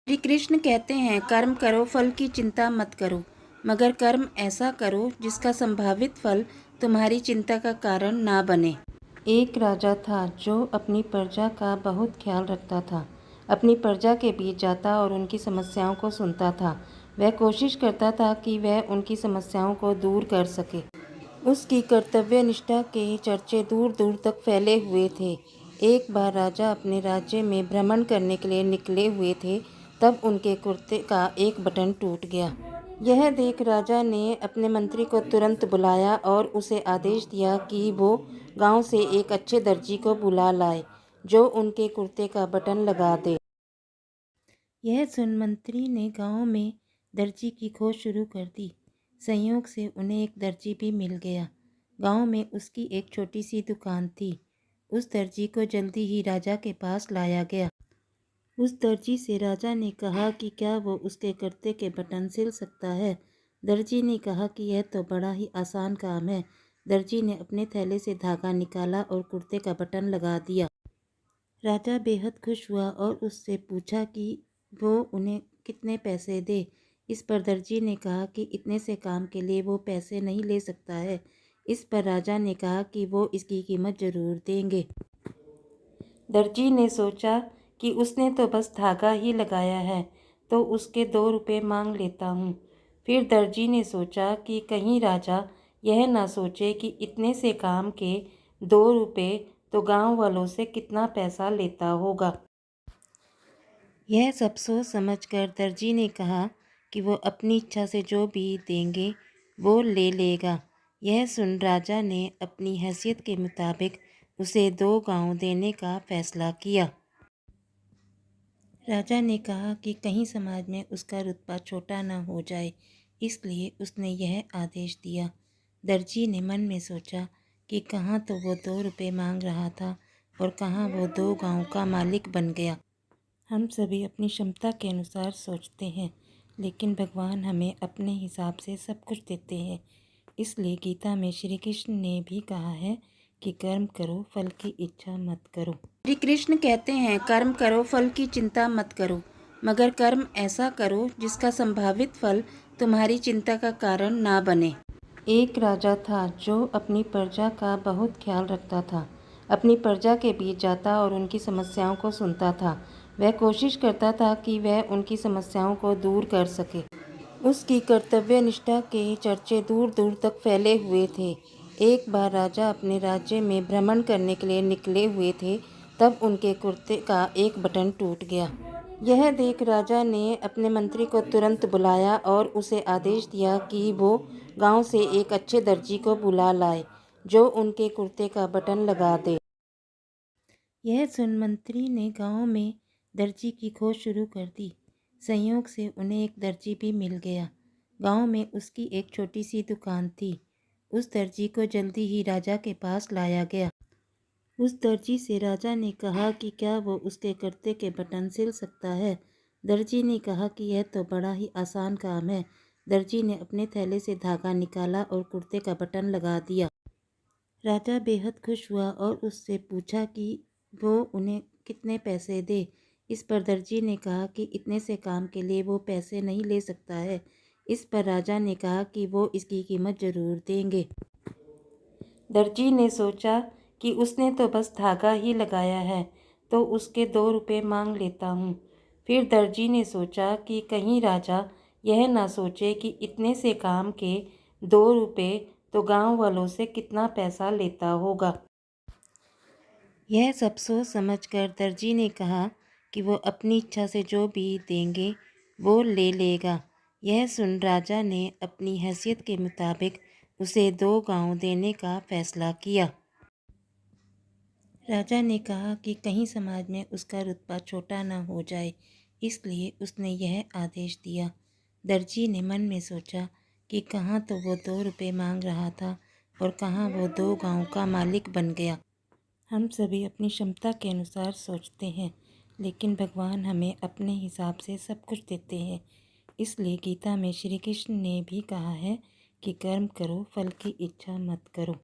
श्री कृष्ण कहते हैं, कर्म करो, फल की चिंता मत करो, मगर कर्म ऐसा करो जिसका संभावित फल तुम्हारी चिंता का कारण ना बने। एक राजा था जो अपनी प्रजा का बहुत ख्याल रखता था। अपनी प्रजा के बीच जाता और उनकी समस्याओं को सुनता था। वह कोशिश करता था कि वह उनकी समस्याओं को दूर कर सके। उसकी कर्तव्य निष्ठा के चर्चे दूर दूर तक फैले हुए थे। एक बार राजा अपने राज्य में भ्रमण करने के लिए निकले हुए थे, तब उनके कुर्ते का एक बटन टूट गया। यह देख राजा ने अपने मंत्री को तुरंत बुलाया और उसे आदेश दिया कि वो गांव से एक अच्छे दर्जी को बुला लाए, जो उनके कुर्ते का बटन लगा दे। यह सुन मंत्री ने गांव में दर्जी की खोज शुरू कर दी। संयोग से उन्हें एक दर्जी भी मिल गया। गांव में उसकी एक छोटी सी दुकान थी। उस दर्जी को जल्दी ही राजा के पास लाया गया। उस दर्जी से राजा ने कहा कि क्या वो उसके कुर्ते के बटन सिल सकता है। दर्जी ने कहा कि यह तो बड़ा ही आसान काम है। दर्जी ने अपने थैले से धागा निकाला और कुर्ते का बटन लगा दिया। राजा बेहद खुश हुआ और उससे पूछा कि वो उन्हें कितने पैसे दे। इस पर दर्जी ने कहा कि इतने से काम के लिए वो पैसे नहीं ले सकता है। इस पर राजा ने कहा कि वो इसकी कीमत ज़रूर देंगे। दर्जी ने सोचा कि उसने तो बस धागा ही लगाया है, तो उसके 2 रुपये मांग लेता हूँ। फिर दर्जी ने सोचा कि कहीं राजा यह ना सोचे कि इतने से काम के 2 रुपये तो गांव वालों से कितना पैसा लेता होगा। यह सब सोच समझकर दर्जी ने कहा कि वो अपनी इच्छा से जो भी देंगे वो ले लेगा। यह सुन राजा ने अपनी हैसियत के मुताबिक उसे 2 गांव देने का फैसला किया। राजा ने कहा कि कहीं समाज में उसका रुतबा छोटा न हो जाए, इसलिए उसने यह आदेश दिया। दर्जी ने मन में सोचा कि कहाँ तो वो 2 रुपये मांग रहा था और कहाँ वो 2 गांव का मालिक बन गया। हम सभी अपनी क्षमता के अनुसार सोचते हैं, लेकिन भगवान हमें अपने हिसाब से सब कुछ देते हैं। इसलिए गीता में श्री कृष्ण ने भी कहा है कि कर्म करो, फल की इच्छा मत करो। श्री कृष्ण कहते हैं, कर्म करो, फल की चिंता मत करो, मगर कर्म ऐसा करो जिसका संभावित फल तुम्हारी चिंता का कारण ना बने। एक राजा था जो अपनी प्रजा का बहुत ख्याल रखता था। अपनी प्रजा के बीच जाता और उनकी समस्याओं को सुनता था। वह कोशिश करता था कि वह उनकी समस्याओं को दूर कर सके। उसकी कर्तव्य निष्ठा के चर्चे दूर दूर तक फैले हुए थे। एक बार राजा अपने राज्य में भ्रमण करने के लिए निकले हुए थे, तब उनके कुर्ते का एक बटन टूट गया। यह देख राजा ने अपने मंत्री को तुरंत बुलाया और उसे आदेश दिया कि वो गांव से एक अच्छे दर्जी को बुला लाए, जो उनके कुर्ते का बटन लगा दे। यह सुन मंत्री ने गांव में दर्जी की खोज शुरू कर दी। संयोग से उन्हें एक दर्जी भी मिल गया। गांव में उसकी एक छोटी सी दुकान थी। उस दर्जी को जल्दी ही राजा के पास लाया गया। उस दर्जी से राजा ने कहा कि क्या वो उसके कुर्ते के बटन सिल सकता है। दर्जी ने कहा कि यह तो बड़ा ही आसान काम है। दर्जी ने अपने थैले से धागा निकाला और कुर्ते का बटन लगा दिया। राजा बेहद खुश हुआ और उससे पूछा कि वो उन्हें कितने पैसे दे। इस पर दर्जी ने कहा कि इतने से काम के लिए वो पैसे नहीं ले सकता है। इस पर राजा ने कहा कि वो इसकी कीमत ज़रूर देंगे। दर्जी ने सोचा कि उसने तो बस धागा ही लगाया है, तो उसके 2 रुपये मांग लेता हूँ। फिर दर्जी ने सोचा कि कहीं राजा यह ना सोचे कि इतने से काम के 2 रुपये तो गांव वालों से कितना पैसा लेता होगा। यह सब सोच समझकर दर्जी ने कहा कि वो अपनी इच्छा से जो भी देंगे वो ले लेगा। यह सुन राजा ने अपनी हैसियत के मुताबिक उसे 2 गांव देने का फैसला किया। राजा ने कहा कि कहीं समाज में उसका रुतबा छोटा न हो जाए, इसलिए उसने यह आदेश दिया। दर्जी ने मन में सोचा कि कहाँ तो वो 2 रुपये मांग रहा था और कहाँ वो 2 गांव का मालिक बन गया। हम सभी अपनी क्षमता के अनुसार सोचते हैं, लेकिन भगवान हमें अपने हिसाब से सब कुछ देते हैं। इसलिए गीता में श्री कृष्ण ने भी कहा है कि कर्म करो, फल की इच्छा मत करो।